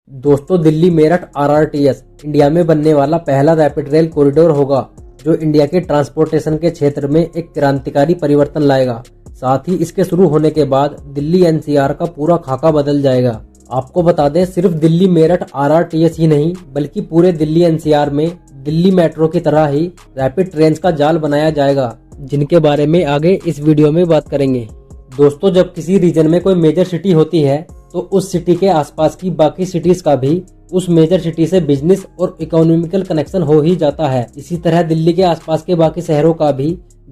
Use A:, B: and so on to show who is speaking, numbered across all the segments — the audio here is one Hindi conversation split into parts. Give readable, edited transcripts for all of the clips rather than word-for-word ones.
A: दोस्तों, दिल्ली मेरठ आरआरटीएस इंडिया में बनने वाला पहला रैपिड रेल कॉरिडोर होगा जो इंडिया के ट्रांसपोर्टेशन के क्षेत्र में एक क्रांतिकारी परिवर्तन लाएगा। साथ ही इसके शुरू होने के बाद दिल्ली एनसीआर का पूरा खाका बदल जाएगा। आपको बता दें, सिर्फ दिल्ली मेरठ आरआरटीएस ही नहीं बल्कि पूरे दिल्ली एनसीआर में दिल्ली मेट्रो की तरह ही रैपिड ट्रेन का जाल बनाया जाएगा, जिनके बारे में आगे इस वीडियो में बात करेंगे। दोस्तों, जब किसी रीजन में कोई मेजर सिटी होती है तो उस सिटी के आसपास की बाकी सिटीज का भी उस मेजर सिटी से बिजनेस और इकोनॉमिकल कनेक्शन हो ही जाता है। इसी तरह दिल्ली के आसपास के बाकी शहरों का भी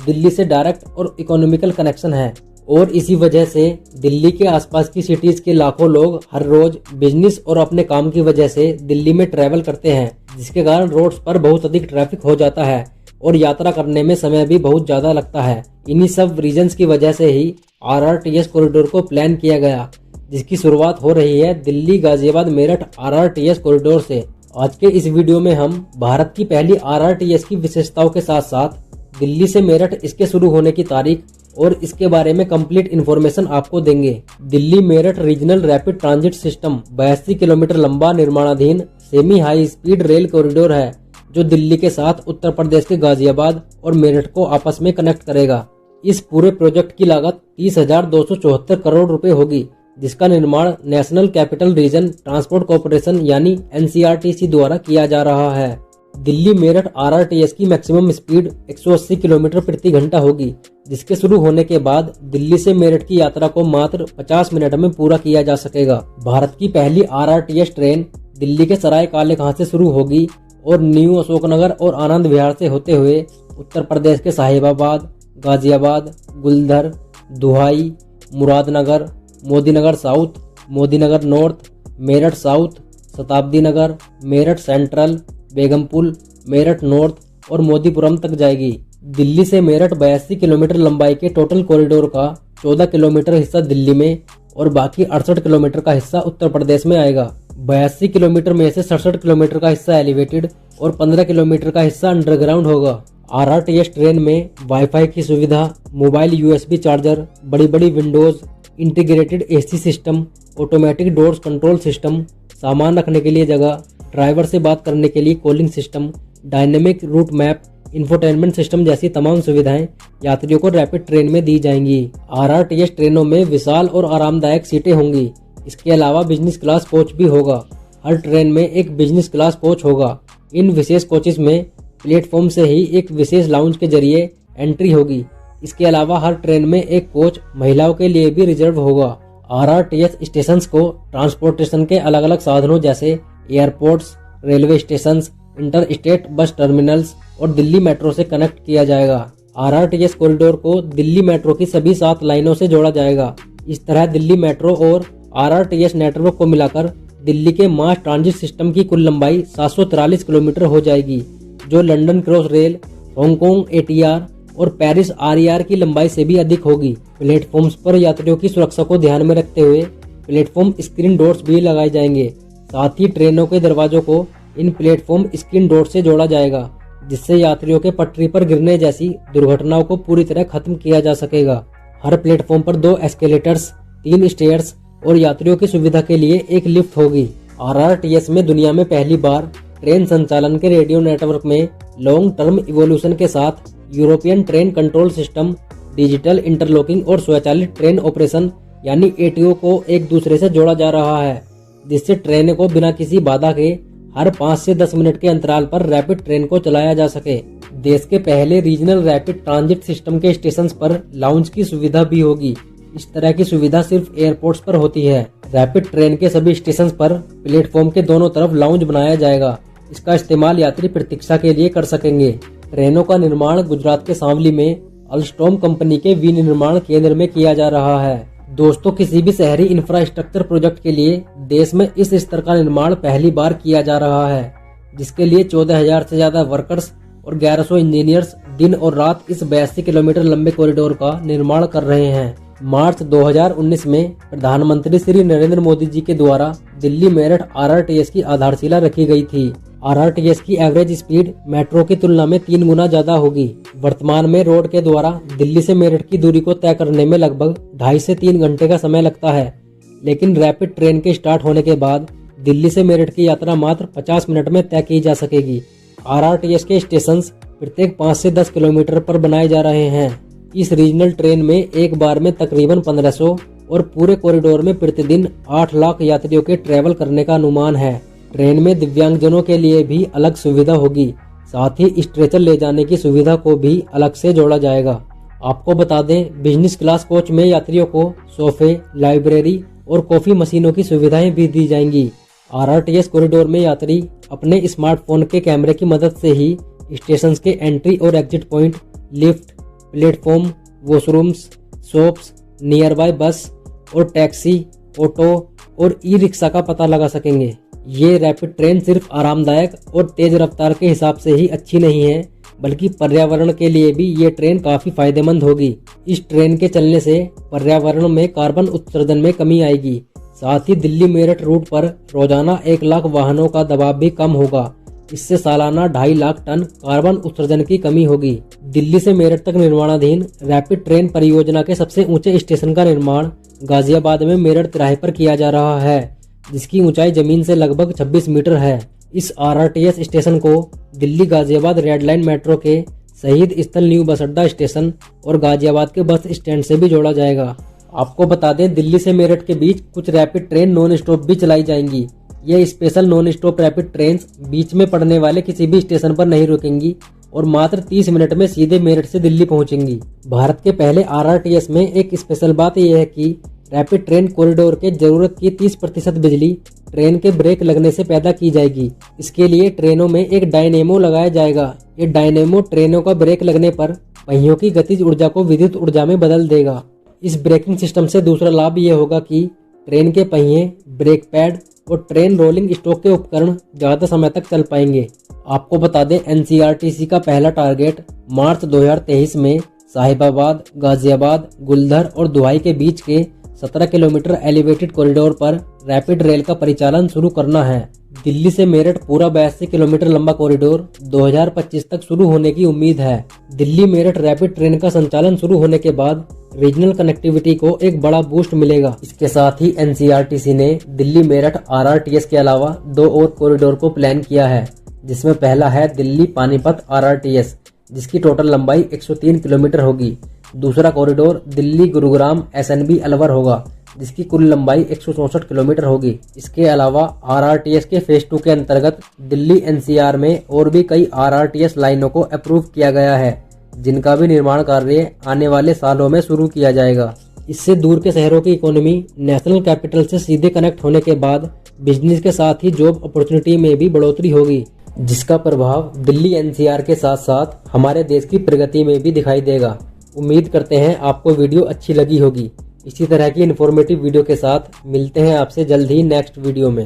A: दिल्ली से डायरेक्ट और इकोनॉमिकल कनेक्शन है और इसी वजह से दिल्ली के आसपास की सिटीज के लाखों लोग हर रोज बिजनेस और अपने काम की वजह से दिल्ली में ट्रैवल करते हैं, जिसके कारण रोड्स पर बहुत अधिक ट्रैफिक हो जाता है और यात्रा करने में समय भी बहुत ज्यादा लगता है। इन्हीं सब रीजंस की वजह से ही आरआरटीएस कॉरिडोर को प्लान किया गया, जिसकी शुरुआत हो रही है दिल्ली गाजियाबाद मेरठ आरआरटीएस कॉरिडोर से। आज के इस वीडियो में हम भारत की पहली आरआरटीएस की विशेषताओं के साथ साथ दिल्ली से मेरठ इसके शुरू होने की तारीख और इसके बारे में कंप्लीट इन्फॉर्मेशन आपको देंगे। Delhi Meerut regional rapid transit system 82 kilometre लंबा निर्माणाधीन semi high speed rail corridor है जो दिल्ली के साथ उत्तर प्रदेश के गाजियाबाद और मेरठ को आपस में कनेक्ट करेगा। इस पूरे प्रोजेक्ट की लागत 30,274 करोड़ रुपए होगी, जिसका निर्माण national capital region transport corporation यानी एनसीआरटीसी द्वारा किया जा रहा है। दिल्ली मेरठ आरआरटीएस की मैक्सिमम स्पीड 180 किलोमीटर प्रति घंटा होगी, जिसके शुरू होने के बाद दिल्ली से मेरठ की यात्रा को मात्र 50 मिनट में पूरा किया जा सकेगा। भारत की पहली आरआरटीएस ट्रेन दिल्ली के सराय काले खां से शुरू होगी और न्यू अशोकनगर और आनंद विहार से होते हुए उत्तर प्रदेश के साहिबाबाद, गाजियाबाद, गुलधर, दुहाई, Muradnagar, Modinagar south, Modinagar north, Meerut south, शताब्दी नगर, मेरठ सेंट्रल, बेगमपुल, मेरठ नॉर्थ और मोदीपुरम तक जाएगी। दिल्ली से मेरठ 82 किलोमीटर लंबाई के टोटल कॉरिडोर का 14 किलोमीटर हिस्सा दिल्ली में और बाकी 68 किलोमीटर का हिस्सा उत्तर प्रदेश में आएगा। 82 किलोमीटर में से 67 किलोमीटर का हिस्सा एलिवेटेड और 15 किलोमीटर का हिस्सा अंडरग्राउंड होगा। आरआरटीएस ट्रेन में वाईफाई की सुविधा, मोबाइल यूएसबी चार्जर, बड़ी बड़ी Windows, integrated AC system, automatic doors control system, सामान रखने के लिए जगह, ड्राइवर से बात करने के लिए calling system, dynamic route map, infotainment system जैसी तमाम सुविधाएं यात्रियों को रैपिड ट्रेन में दी जाएंगी। आरआरटीएस ट्रेनों में विशाल और आरामदायक सीटें होंगी। इसके अलावा बिजनेस क्लास कोच भी होगा। हर ट्रेन में एक बिजनेस क्लास कोच होगा। इन विशेष कोचेस में प्लेटफॉर्म से ही एक विशेष लाउंज के जरिए एंट्री होगी। इसके अलावा हर ट्रेन में एक कोच महिलाओं के लिए भी रिजर्व होगा। आरआरटीएस स्टेशंस को ट्रांसपोर्टेशन के अलग अलग साधनों जैसे airports, railway stations, inter state bus terminals और दिल्ली मेट्रो से कनेक्ट किया जाएगा। आरआरटीएस कॉरिडोर को दिल्ली मेट्रो की सभी 7 लाइनों से जोड़ा जाएगा। इस तरह दिल्ली मेट्रो और आरआरटीएस नेटवर्क को मिलाकर दिल्ली के मास ट्रांजिट सिस्टम की कुल लंबाई 743 किलोमीटर हो जाएगी, जो London cross rail, Hong Kong ATR और पेरिस आरईआर की लंबाई से भी अधिक होगी। प्लेटफॉर्म्स पर यात्रियों की सुरक्षा को ध्यान में रखते हुए प्लेटफॉर्म स्क्रीन डोर्स भी लगाए जाएंगे। साथ ही ट्रेनों के दरवाजों को इन प्लेटफॉर्म स्क्रीन डोर से जोड़ा जाएगा, जिससे यात्रियों के पटरी पर गिरने जैसी दुर्घटनाओं को पूरी तरह खत्म किया जा सकेगा। हर प्लेटफॉर्म पर 2 एस्केलेटर्स, 3 स्टेयर्स और यात्रियों की सुविधा के लिए एक लिफ्ट होगी। आरआरटीएस में दुनिया में पहली बार ट्रेन संचालन के रेडियो नेटवर्क में लॉन्ग टर्म इवोल्यूशन के साथ European train control system, digital interlocking और स्वचालित ट्रेन ऑपरेशन यानी एटीओ को एक दूसरे से जोड़ा जा रहा है, जिससे ट्रेन को बिना किसी बाधा के हर 5 से 10 मिनट के अंतराल पर रैपिड ट्रेन को चलाया जा सके। देश के पहले रीजनल रैपिड ट्रांजिट सिस्टम के स्टेशंस पर लाउंज की सुविधा भी होगी। इस तरह की सुविधा सिर्फ एयरपोर्ट्स पर होती है। रैपिड ट्रेन के सभी स्टेशंस पर प्लेटफॉर्म के दोनों तरफ लाउंज बनाया जाएगा। इसका इस्तेमाल यात्री प्रतीक्षा के लिए कर सकेंगे। ट्रेनों का निर्माण गुजरात के सांवली में अल्स्टॉम कंपनी के विनिर्माण केंद्र में किया जा रहा है। दोस्तों, किसी भी शहरी इंफ्रास्ट्रक्चर प्रोजेक्ट के लिए देश में इस स्तर का निर्माण पहली बार किया जा रहा है, जिसके लिए 14,000 से ज्यादा वर्कर्स और 1100 इंजीनियर्स दिन और रात इस 82 किलोमीटर लंबे कॉरिडोर का निर्माण कर रहे हैं। मार्च 2019 में प्रधानमंत्री श्री नरेंद्र मोदी जी के द्वारा दिल्ली मेरठ आरआरटीएस की आधारशिला रखी गई थी। आरआरटीएस की एवरेज स्पीड मेट्रो की तुलना में 3 गुना ज्यादा होगी। वर्तमान में रोड के द्वारा दिल्ली से मेरठ की दूरी को तय करने में लगभग 2.5 से 3 घंटे का समय लगता है, लेकिन रैपिड ट्रेन के स्टार्ट होने के बाद दिल्ली से मेरठ की यात्रा मात्र 50 मिनट में तय की जा सकेगी। आरआरटीएस के स्टेशन प्रत्येक 5 से 10 किलोमीटर पर बनाए जा रहे हैं। इस रीजनल ट्रेन में एक बार में तकरीबन 1500 और पूरे कॉरिडोर में प्रतिदिन 8 लाख यात्रियों के ट्रैवल करने का अनुमान है। ट्रेन में दिव्यांगजनों के लिए भी अलग सुविधा होगी। साथ ही स्ट्रेचर ले जाने की सुविधा को भी अलग से जोड़ा जाएगा। आपको बता दें, बिजनेस क्लास कोच में यात्रियों को सोफे, लाइब्रेरी और कॉफी मशीनों की सुविधाएं भी दी जाएंगी। आरआरटीएस कॉरिडोर में यात्री अपने स्मार्टफोन के कैमरे की मदद से ही स्टेशन के एंट्री और exit point, lift, platform, washrooms, shops, near by बस और टैक्सी, ऑटो और ई रिक्शा का पता लगा सकेंगे। ये रैपिड ट्रेन सिर्फ आरामदायक और तेज रफ्तार के हिसाब से ही अच्छी नहीं है, बल्कि पर्यावरण के लिए भी ये ट्रेन काफी फायदेमंद होगी। इस ट्रेन के चलने से पर्यावरण में कार्बन उत्सर्जन में कमी आएगी। साथ ही दिल्ली मेरठ रूट पर रोजाना 1 लाख वाहनों का दबाव भी कम होगा। इससे सालाना 2.5 लाख टन कार्बन उत्सर्जन की कमी होगी। दिल्ली से मेरठ तक निर्माणाधीन रैपिड ट्रेन परियोजना के सबसे ऊंचे स्टेशन का निर्माण गाजियाबाद में मेरठ तिराहे पर किया जा रहा है, जिसकी ऊंचाई जमीन से लगभग 26 मीटर है। इस आरआरटीएस स्टेशन को Delhi Ghaziabad red line metro के शहीद स्थल न्यू बस अड्डा स्टेशन और गाजियाबाद के बस स्टैंड से भी जोड़ा जाएगा। आपको बता दें, दिल्ली से मेरठ के बीच कुछ रैपिड ट्रेन नॉन स्टॉप भी चलाई जाएंगी। ये special non stop rapid train बीच में पड़ने वाले किसी भी स्टेशन पर नहीं रुकेंगी और मात्र 30 मिनट में सीधे मेरठ से दिल्ली पहुंचेंगी। भारत के पहले आरआरटीएस में एक स्पेशल बात यह है कि रैपिड ट्रेन कॉरिडोर के जरूरत की 30% बिजली ट्रेन के ब्रेक लगने से पैदा की जाएगी। इसके लिए ट्रेनों में एक डायनेमो लगाया जाएगा। ये डायनेमो ट्रेनों का ब्रेक लगने पर पहियों की गतिज ऊर्जा को विद्युत ऊर्जा में बदल देगा। इस ब्रेकिंग सिस्टम से दूसरा लाभ ये होगा कि ट्रेन के पहिए, ब्रेक पैड और ट्रेन रोलिंग स्टॉक के उपकरण ज्यादा समय तक चल पाएंगे। आपको बता दें, एनसीआरटीसी का पहला टारगेट मार्च 2023 में साहिबाबाद, गाजियाबाद, गुलधर और दुहाई के बीच के 17 किलोमीटर एलिवेटेड कॉरिडोर पर रैपिड रेल का परिचालन शुरू करना है। दिल्ली से मेरठ पूरा 82 किलोमीटर लंबा कॉरिडोर 2025 तक शुरू होने की उम्मीद है। दिल्ली मेरठ रैपिड ट्रेन का संचालन शुरू होने के बाद रीजनल कनेक्टिविटी को एक बड़ा बूस्ट मिलेगा। इसके साथ ही एनसीआरटीसी ने दिल्ली मेरठ आरआरटीएस के अलावा 2 और कॉरिडोर को प्लान किया है, जिसमें पहला है दिल्ली पानीपत आरआरटीएस, जिसकी टोटल लंबाई 103 किलोमीटर होगी। दूसरा कॉरिडोर दिल्ली गुरुग्राम एसएनबी अलवर होगा, जिसकी कुल लंबाई 164 किलोमीटर होगी। इसके अलावा आरआरटीएस के फेज 2 के अंतर्गत दिल्ली एनसीआर में और भी कई आरआरटीएस लाइनों को अप्रूव किया गया है, जिनका भी निर्माण कार्य आने वाले सालों में शुरू किया जाएगा। इससे दूर के शहरों की इकोनॉमी नेशनल कैपिटल से सीधे कनेक्ट होने के बाद बिजनेस के साथ ही जॉब अपॉर्चुनिटी में भी बढ़ोतरी होगी, जिसका प्रभाव दिल्ली एनसीआर के साथ साथ हमारे देश की प्रगति में भी दिखाई देगा। उम्मीद करते हैं आपको वीडियो अच्छी लगी होगी। इसी तरह की इन्फॉर्मेटिव वीडियो के साथ मिलते हैं आपसे जल्द ही नेक्स्ट वीडियो में।